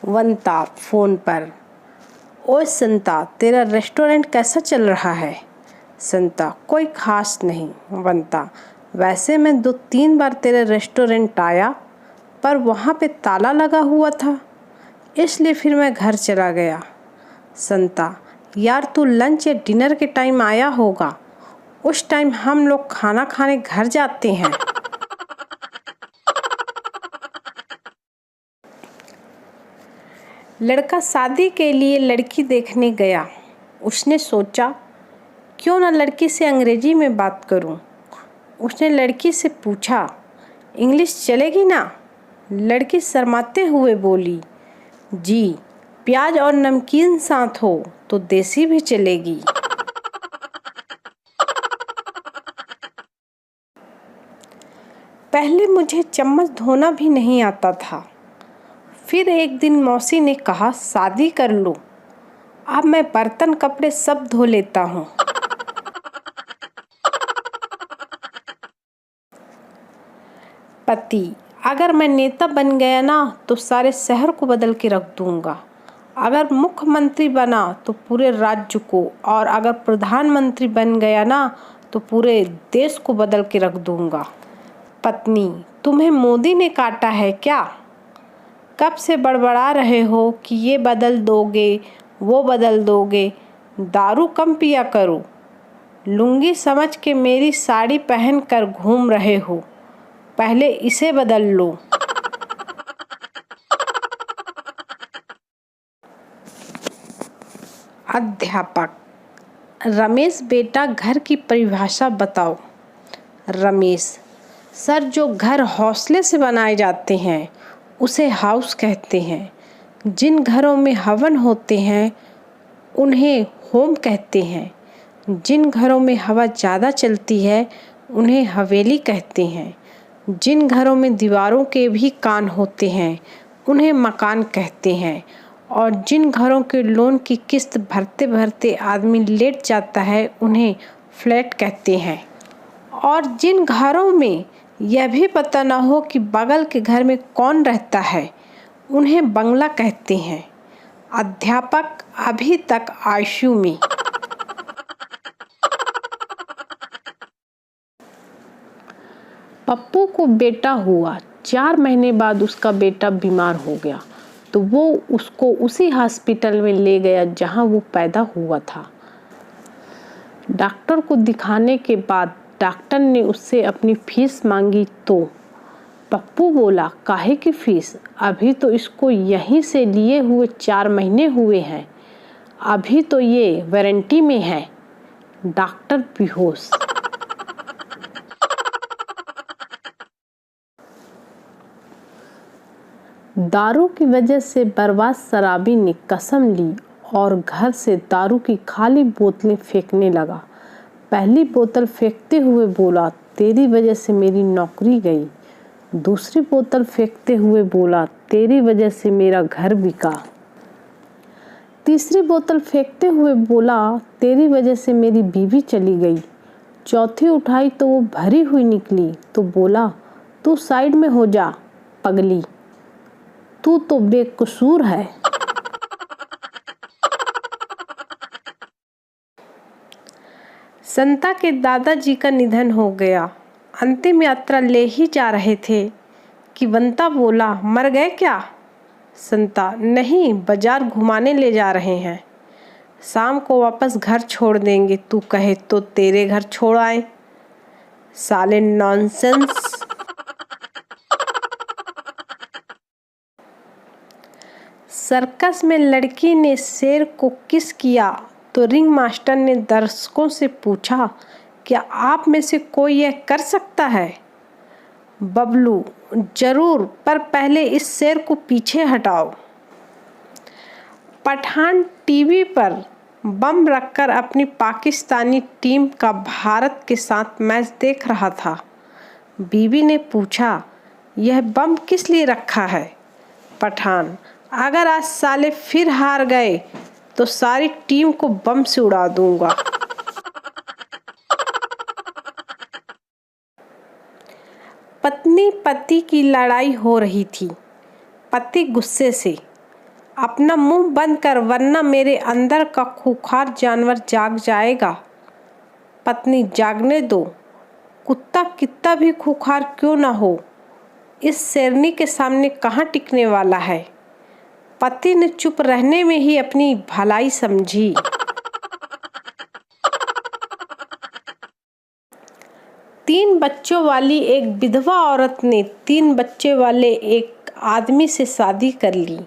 वंता phone पर। ओए संता, तेरा रेस्टोरेंट कैसा चल रहा है? संता, कोई ख़ास नहीं। वंता, वैसे मैं 2-3 बार तेरे रेस्टोरेंट आया, पर वहाँ पे ताला लगा हुआ था, इसलिए फिर मैं घर चला गया। संता, यार तू लंच या डिनर के टाइम आया होगा, उस टाइम हम लोग खाना खाने घर जाते हैं। लड़का शादी के लिए लड़की देखने गया। उसने सोचा क्यों ना लड़की से अंग्रेजी में बात करूं। उसने लड़की से पूछा, इंग्लिश चलेगी ना? लड़की शर्माते हुए बोली, जी, प्याज और नमकीन साथ हो तो देसी भी चलेगी। पहले मुझे चम्मच धोना भी नहीं आता था। फिर एक दिन मौसी ने कहा, शादी कर लो, अब मैं बर्तन कपड़े सब धो लेता हूँ। पति, अगर मैं नेता बन गया ना तो सारे शहर को बदल के रख दूंगा। अगर मुख्यमंत्री बना तो पूरे राज्य को, और अगर प्रधानमंत्री बन गया ना तो पूरे देश को बदल के रख दूंगा। पत्नी, तुम्हें मोदी ने काटा है क्या? कब से बड़बड़ा रहे हो कि ये बदल दोगे, वो बदल दोगे। दारू कम पिया करो। लुंगी समझ के मेरी साड़ी पहन कर घूम रहे हो, पहले इसे बदल लो। अध्यापक, रमेश बेटा घर की परिभाषा बताओ। रमेश, सर जो घर हौसले से बनाए जाते हैं उसे हाउस कहते हैं। जिन घरों में हवन होते हैं उन्हें होम कहते हैं। जिन घरों में हवा ज़्यादा चलती है उन्हें हवेली कहते हैं। जिन घरों में दीवारों के भी कान होते हैं उन्हें मकान कहते हैं। और जिन घरों के लोन की किस्त भरते भरते आदमी लेट जाता है उन्हें फ्लैट कहते हैं। और जिन घरों में यह भी पता न हो कि बगल के घर में कौन रहता है उन्हें बंगला कहते हैं। अध्यापक अभी तक आईसीयू में। पप्पू को बेटा हुआ। 4 महीने बाद उसका बेटा बीमार हो गया तो वो उसको उसी हॉस्पिटल में ले गया जहां वो पैदा हुआ था। डॉक्टर को दिखाने के बाद डॉक्टर ने उससे अपनी फीस मांगी तो पप्पू बोला, काहे की फीस? अभी तो इसको यहीं से लिए हुए 4 महीने हुए हैं, अभी तो ये वारंटी में है। डॉक्टर बेहोश। दारू की वजह से बर्बाद शराबी ने कसम ली और घर से दारू की खाली बोतलें फेंकने लगा। पहली बोतल फेंकते हुए बोला, तेरी वजह से मेरी नौकरी गई। दूसरी बोतल फेंकते हुए बोला, तेरी वजह से मेरा घर बिका। तीसरी बोतल फेंकते हुए बोला, तेरी वजह से मेरी बीवी चली गई। चौथी उठाई तो वो भरी हुई निकली तो बोला, तू साइड में हो जा पगली, तू तो बेकसूर है। संता के दादाजी का निधन हो गया। अंतिम यात्रा ले ही जा रहे थे कि वंता बोला, मर गए क्या? संता, नहीं, बाजार घुमाने ले जा रहे हैं। शाम को वापस घर छोड़ देंगे, तू कहे तो तेरे घर छोड़ आए। साले नॉनसेंस। सर्कस में लड़की ने शेर को किस किया तो रिंग मास्टर ने दर्शकों से पूछा, क्या आप में से कोई यह कर सकता है? बबलू, जरूर, पर पहले इस शेर को पीछे हटाओ। पठान टीवी पर बम रखकर अपनी पाकिस्तानी टीम का भारत के साथ मैच देख रहा था। बीवी ने पूछा, यह बम किस लिए रखा है? पठान, अगर आज साले फिर हार गए तो सारी टीम को बम से उड़ा दूंगा। पत्नी पति की लड़ाई हो रही थी। पति गुस्से से, अपना मुंह बंद कर वरना मेरे अंदर का खूंखार जानवर जाग जाएगा। पत्नी जागने दो, कुत्ता कितना भी खूंखार क्यों ना हो, इस शेरनी के सामने कहाँ टिकने वाला है। पति ने चुप रहने में ही अपनी भलाई समझी। 3 बच्चों वाली एक विधवा औरत ने 3 बच्चे वाले एक आदमी से शादी कर ली।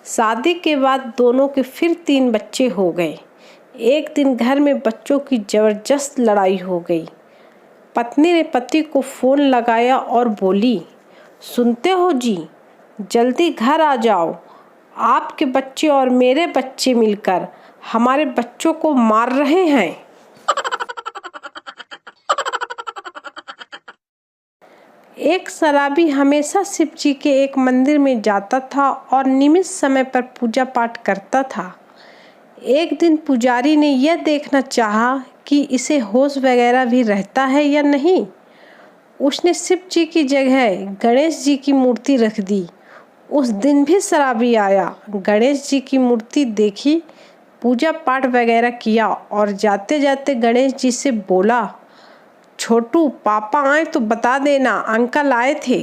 शादी के बाद दोनों के फिर 3 बच्चे हो गए। एक दिन घर में बच्चों की जबरदस्त लड़ाई हो गई। पत्नी ने पति को फोन लगाया और बोली, सुनते हो जी, जल्दी घर आ जाओ। आपके बच्चे और मेरे बच्चे मिलकर हमारे बच्चों को मार रहे हैं। एक शराबी हमेशा शिव जी के एक मंदिर में जाता था और नियमित समय पर पूजा पाठ करता था। एक दिन पुजारी ने यह देखना चाहा कि इसे होश वगैरह भी रहता है या नहीं। उसने शिव जी की जगह गणेश जी की मूर्ति रख दी। उस दिन भी शराबी आया, गणेश जी की मूर्ति देखी, पूजा पाठ वगैरह किया और जाते जाते गणेश जी से बोला, छोटू पापा आए तो बता देना, अंकल आए थे।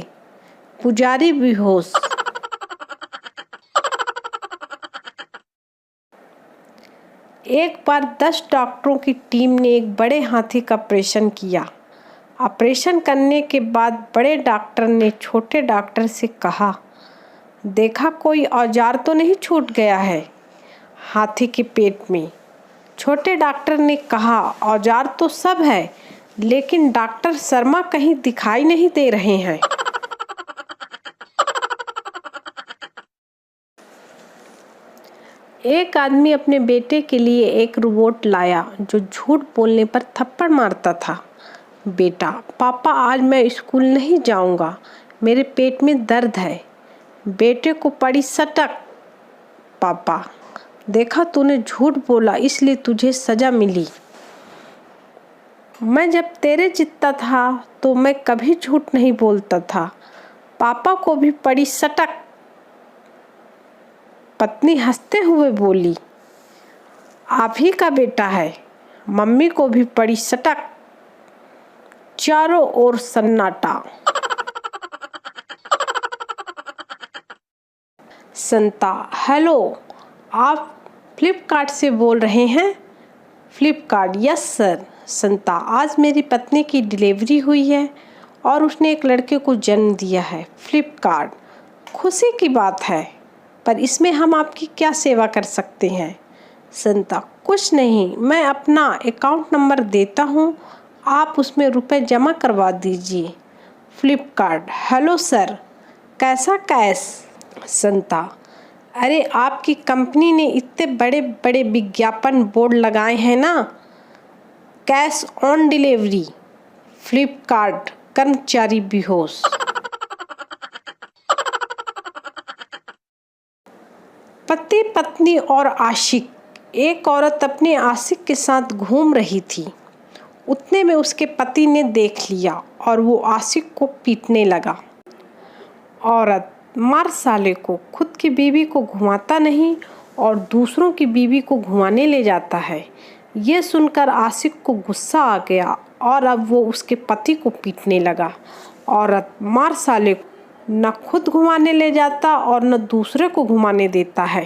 पुजारी बेहोश। एक बार 10 डॉक्टरों की टीम ने एक बड़े हाथी का ऑपरेशन किया। ऑपरेशन करने के बाद बड़े डॉक्टर ने छोटे डॉक्टर से कहा, देखा कोई औजार तो नहीं छूट गया है हाथी के पेट में। छोटे डॉक्टर ने कहा, औजार तो सब है लेकिन डॉक्टर शर्मा कहीं दिखाई नहीं दे रहे हैं। एक आदमी अपने बेटे के लिए एक रोबोट लाया जो झूठ बोलने पर थप्पड़ मारता था। बेटा, पापा आज मैं स्कूल नहीं जाऊंगा, मेरे पेट में दर्द है। बेटे को पड़ी सटक। पापा, देखा तूने झूठ बोला इसलिए तुझे सजा मिली। मैं जब तेरे जितना था तो मैं कभी झूठ नहीं बोलता था। पापा को भी पड़ी सटक। पत्नी हंसते हुए बोली, आप ही का बेटा है, मम्मी को भी पड़ी सटक। चारों ओर सन्नाटा। संता, हेलो, आप फ्लिपकार्ट से बोल रहे हैं? Flipkart, yes sir. संता, आज मेरी पत्नी की डिलीवरी हुई है और उसने एक लड़के को जन्म दिया है। फ्लिपकार्ट, खुशी की बात है, पर इसमें हम आपकी क्या सेवा कर सकते हैं? संता, कुछ नहीं, मैं अपना अकाउंट नंबर देता हूँ, आप उसमें रुपए जमा करवा दीजिए। फ्लिपकार्ट, हेलो सर, कैसा कैश? संता, अरे आपकी कंपनी ने इतने बड़े बड़े विज्ञापन बोर्ड लगाए हैं ना, कैश ऑन डिलीवरी। फ्लिपकार्ट, कर्मचारी बेहोश। पति पत्नी और आशिक। एक औरत अपने आशिक के साथ घूम रही थी। उतने में उसके पति ने देख लिया और वो आशिक को पीटने लगा। औरत, मार साले को, खुद की बीवी को घुमाता नहीं और दूसरों की बीवी को घुमाने ले जाता है। ये सुनकर आशिक को गुस्सा आ गया और अब वो उसके पति को पीटने लगा। औरत, मार साले को, न खुद घुमाने ले जाता और न दूसरे को घुमाने देता है।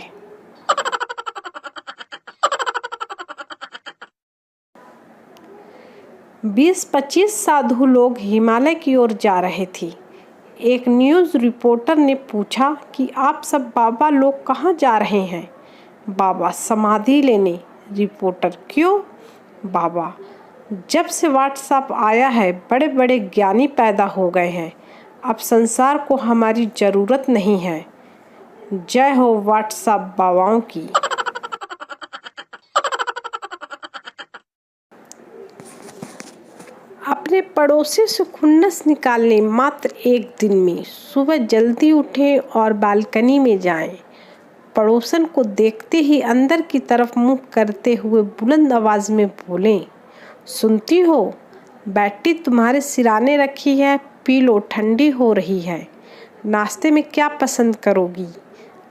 बीस 25 साधु लोग हिमालय की ओर जा रहे थे। एक न्यूज़ रिपोर्टर ने पूछा कि आप सब बाबा लोग कहाँ जा रहे हैं? बाबा, समाधि लेने। रिपोर्टर, क्यों? बाबा, जब से व्हाट्सएप आया है बड़े बड़े ज्ञानी पैदा हो गए हैं, अब संसार को हमारी ज़रूरत नहीं है। जय हो व्हाट्सएप बाबाओं की। अपने पड़ोसी से खुन्नस निकालने मात्र एक दिन में सुबह जल्दी उठें और बालकनी में जाएं। पड़ोसन को देखते ही अंदर की तरफ मुंह करते हुए बुलंद आवाज में बोलें, सुनती हो, बैटरी तुम्हारे सिराने रखी है, पी लो, ठंडी हो रही है। नाश्ते में क्या पसंद करोगी?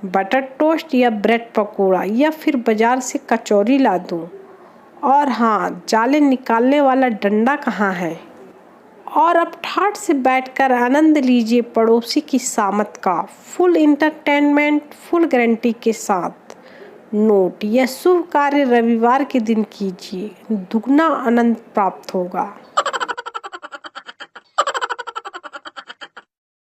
बटर टोस्ट या ब्रेड पकौड़ा या फिर बाजार से कचौरी ला दूं? और हाँ, जाले निकालने वाला डंडा कहाँ है? और अब ठाठ से बैठकर आनंद लीजिए पड़ोसी की शामत का, फुल इंटरटेनमेंट, फुल गारंटी के साथ। नोट: यह शुभ कार्य रविवार के दिन कीजिए, दुगना आनंद प्राप्त होगा।